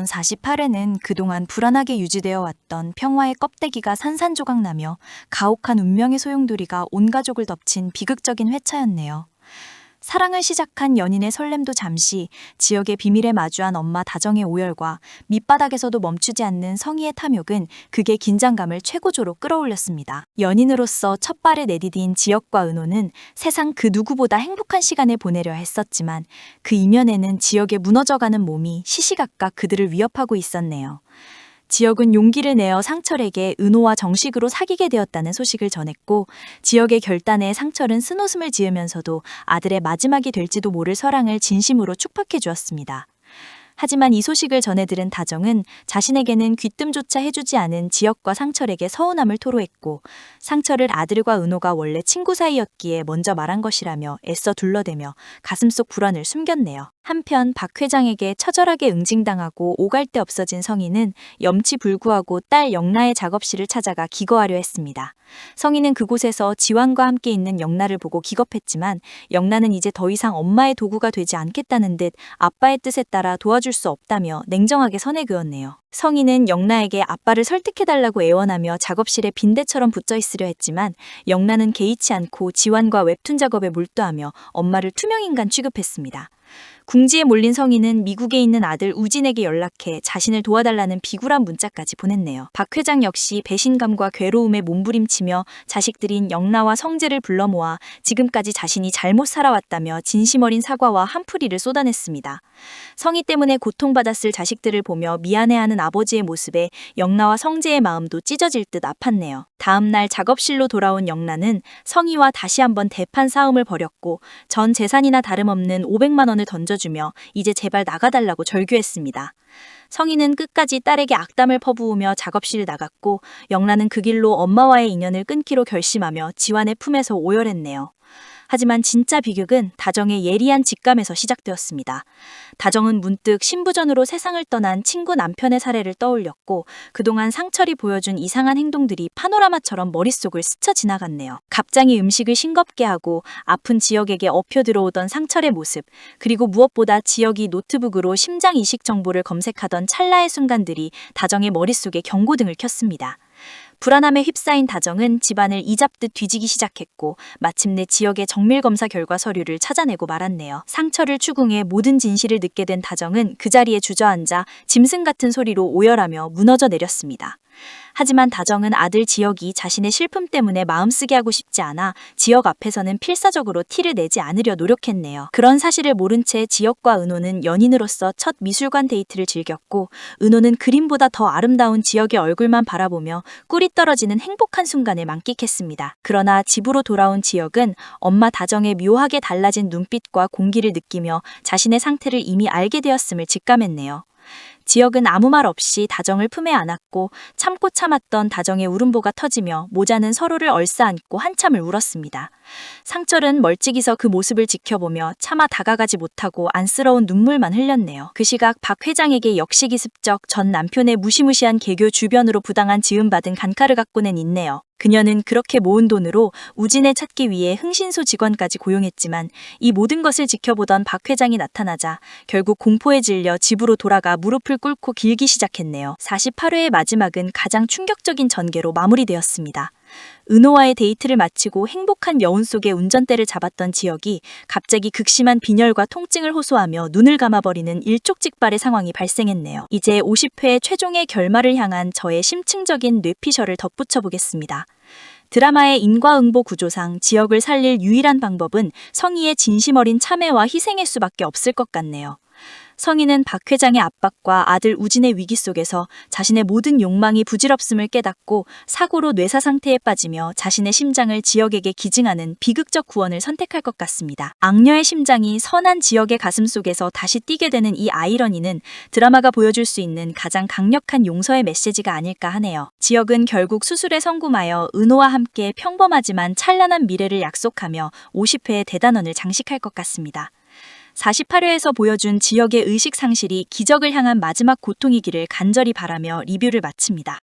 48회는 그동안 불안하게 유지되어 왔던 평화의 껍데기가 산산조각나며 가혹한 운명의 소용돌이가 온 가족을 덮친 비극적인 회차였네요. 사랑을 시작한 연인의 설렘도 잠시, 지역의 비밀에 마주한 엄마 다정의 오열과 밑바닥에서도 멈추지 않는 성희의 탐욕은 극의 긴장감을 최고조로 끌어올렸습니다. 연인으로서 첫 발을 내디딘 지역과 은호는 세상 그 누구보다 행복한 시간을 보내려 했었지만 그 이면에는 지역의 무너져가는 몸이 시시각각 그들을 위협하고 있었네요. 지역은 용기를 내어 상철에게 은호와 정식으로 사귀게 되었다는 소식을 전했고, 지역의 결단에 상철은 쓴웃음을 지으면서도 아들의 마지막이 될지도 모를 서랑을 진심으로 축복해 주었습니다. 하지만 이 소식을 전해 들은 다정은 자신에게는 귀뜸조차 해주지 않은 지역과 상철에게 서운함을 토로했고, 상철을 아들과 은호가 원래 친구 사이였기에 먼저 말한 것이라며 애써 둘러대며 가슴속 불안을 숨겼네요. 한편 박 회장에게 처절하게 응징당하고 오갈 데 없어진 성희는 염치불구하고 딸 영라의 작업실을 찾아가 기거하려 했습니다. 성희는 그곳에서 지환과 함께 있는 영라를 보고 기겁했지만 영라는 이제 더 이상 엄마의 도구가 되지 않겠다는 듯 아빠의 뜻에 따라 도와줄 수 없다며 냉정하게 선을 그었네요. 성희는 영라에게 아빠를 설득해달라고 애원하며 작업실에 빈대처럼 붙어 있으려 했지만 영라는 개의치 않고 지환과 웹툰 작업에 몰두하며 엄마를 투명인간 취급했습니다. 궁지에 몰린 성희는 미국에 있는 아들 우진에게 연락해 자신을 도와달라는 비굴한 문자까지 보냈네요. 박 회장 역시 배신감과 괴로움에 몸부림치며 자식들인 영라와 성재를 불러 모아 지금까지 자신이 잘못 살아왔다며 진심 어린 사과와 한풀이를 쏟아냈습니다. 성희 때문에 고통받았을 자식들을 보며 미안해하는 아버지의 모습에 영라와 성재의 마음도 찢어질 듯 아팠네요. 다음 날 작업실로 돌아온 영라는 성희와 다시 한번 대판 싸움을 벌였고 전 재산이나 다름없는 500만 원을 던져주며 이제 제발 나가달라고 절규했습니다. 성희는 끝까지 딸에게 악담을 퍼부으며 작업실을 나갔고 영라는 그 길로 엄마와의 인연을 끊기로 결심하며 지환의 품에서 오열했네요. 하지만 진짜 비극은 다정의 예리한 직감에서 시작되었습니다. 다정은 문득 신부전으로 세상을 떠난 친구 남편의 사례를 떠올렸고 그동안 상철이 보여준 이상한 행동들이 파노라마처럼 머릿속을 스쳐 지나갔네요. 갑자기 음식을 싱겁게 하고 아픈 지역에게 엎혀 들어오던 상철의 모습, 그리고 무엇보다 지역이 노트북으로 심장 이식 정보를 검색하던 찰나의 순간들이 다정의 머릿속에 경고등을 켰습니다. 불안함에 휩싸인 다정은 집안을 이잡듯 뒤지기 시작했고 마침내 지역의 정밀검사 결과 서류를 찾아내고 말았네요. 상처를 추궁해 모든 진실을 듣게 된 다정은 그 자리에 주저앉아 짐승 같은 소리로 오열하며 무너져 내렸습니다. 하지만 다정은 아들 지역이 자신의 실품 때문에 마음 쓰게 하고 싶지 않아 지역 앞에서는 필사적으로 티를 내지 않으려 노력했네요. 그런 사실을 모른 채 지역과 은호는 연인으로서 첫 미술관 데이트를 즐겼고 은호는 그림보다 더 아름다운 지역의 얼굴만 바라보며 꿀이 떨어지는 행복한 순간을 만끽했습니다. 그러나 집으로 돌아온 지역은 엄마 다정의 묘하게 달라진 눈빛과 공기를 느끼며 자신의 상태를 이미 알게 되었음을 직감했네요. 지역은 아무 말 없이 다정을 품에 안았고 참고 참았던 다정의 울음보가 터지며 모자는 서로를 얼싸안고 한참을 울었습니다. 상철은 멀찍이서 그 모습을 지켜보며 차마 다가가지 못하고 안쓰러운 눈물만 흘렸네요. 그 시각 박 회장에게 역시 기습적 전 남편의 무시무시한 개교 주변으로 부당한 지음받은 간카를 갖고는 있네요. 그녀는 그렇게 모은 돈으로 우진을 찾기 위해 흥신소 직원까지 고용했지만 이 모든 것을 지켜보던 박 회장이 나타나자 결국 공포에 질려 집으로 돌아가 무릎을 꿇고 길기 시작했네요. 48회의 마지막은 가장 충격적인 전개로 마무리되었습니다. 은호와의 데이트를 마치고 행복한 여운 속에 운전대를 잡았던 지역이 갑자기 극심한 빈혈과 통증을 호소하며 눈을 감아버리는 일촉즉발의 상황이 발생했네요. 이제 50회 최종의 결말을 향한 저의 심층적인 뇌피셜을 덧붙여 보겠습니다. 드라마의 인과응보 구조상 지역을 살릴 유일한 방법은 성희의 진심 어린 참회와 희생일 수밖에 없을 것 같네요. 성희는 박 회장의 압박과 아들 우진의 위기 속에서 자신의 모든 욕망이 부질없음을 깨닫고 사고로 뇌사 상태에 빠지며 자신의 심장을 지역에게 기증하는 비극적 구원을 선택할 것 같습니다. 악녀의 심장이 선한 지역의 가슴 속에서 다시 뛰게 되는 이 아이러니는 드라마가 보여줄 수 있는 가장 강력한 용서의 메시지가 아닐까 하네요. 지역은 결국 수술에 성공하여 은호와 함께 평범하지만 찬란한 미래를 약속하며 50회의 대단원을 장식할 것 같습니다. 48회에서 보여준 지역의 의식 상실이 기적을 향한 마지막 고통이기를 간절히 바라며 리뷰를 마칩니다.